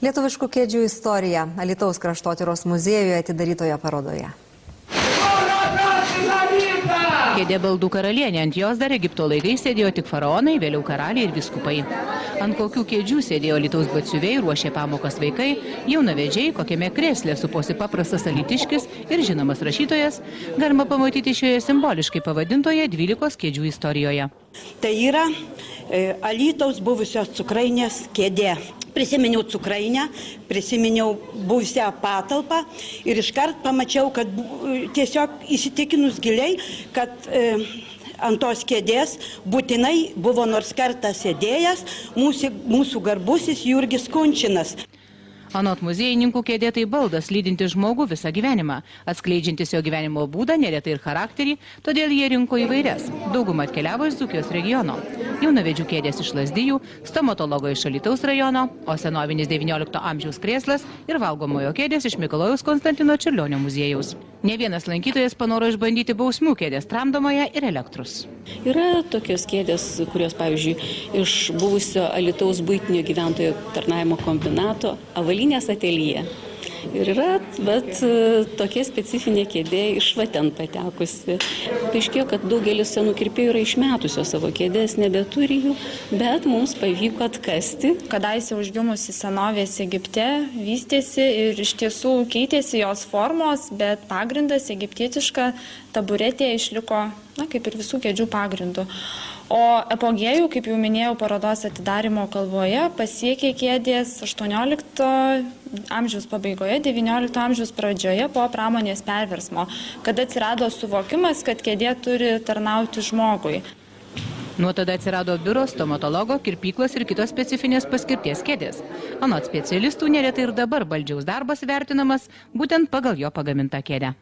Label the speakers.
Speaker 1: Lietuviškų kėdžių istorija Alytaus kraštotyros muziejuje atidarytoje parodoje.
Speaker 2: Kėdė baldų karalienė, ant jos dar Egipto laikais sėdėjo tik faraonai, vėliau karaliai ir vyskupai. Ant kokių kėdžių sėdėjo Alytaus batsiuviai, ruošė pamokas vaikai, jaunavedžiai, kokiame krėsle suposi paprastas alytiškis ir žinomas rašytojas, galima pamatyti šioje simboliškai pavadintoje 12 kėdžių istorijoje.
Speaker 3: Tai yra Alytaus buvusios cukrainės kėdė. Prisiminiau cukrainę, prisiminiau buvusią patalpą ir iškart pamačiau, kad tiesiog įsitikinus giliai, kad ant tos kėdės būtinai buvo nors kartą sėdėjęs mūsų garbusis Jurgis Kunčinas.
Speaker 2: Anot muziejininkų kėdė tai baldas, lydintis žmogų visą gyvenimą, atskleidžiantis jo gyvenimo būdą, neretai ir charakterį, todėl jie rinko įvairias. Dauguma atkeliavo iš Dzūkijos regiono. Jaunavedžių kėdės iš Lazdijų, stomatologo iš Alytaus rajono, o senovinis 19 amžiaus krėslas ir valgomojo kėdės iš Mikalojaus Konstantino Čiurlionio muziejaus. Ne vienas lankytojas panoro išbandyti bausmių kėdės tramdomąją ir Elektrus.
Speaker 4: Yra tokios kėdės, kurios, pavyzdžiui, iš buvusio Alytaus buitinio gyventojų tarnavimo kombinato avalynės ateljė. Ir yra, bet tokia specifinė kėdė iš va ten patekusi. Paaiškėjo, kad daugelis senų kirpėjų yra išmetusios savo kėdės, nebeturi jų, bet mums pavyko atkasti.
Speaker 5: Kadaise užgimusi senovės Egipte vystėsi ir iš tiesų keitėsi jos formos, bet pagrindas egiptietiška taburetė išliko, kaip ir visų kėdžių pagrindų. O epogėjų, kaip jau minėjau parodos atidarimo kalboje, pasiekė kėdės 18 amžiaus pabaigoje, 19 amžiaus pradžioje po pramonės perversmo, kada atsirado suvokimas, kad kėdė turi tarnauti žmogui.
Speaker 2: Nuo tada atsirado biuro, stomatologo, kirpyklos ir kitos specifinės paskirties kėdės. Anot specialistų, neretai ir dabar baldžiaus darbas vertinamas būtent pagal jo pagamintą kėdę.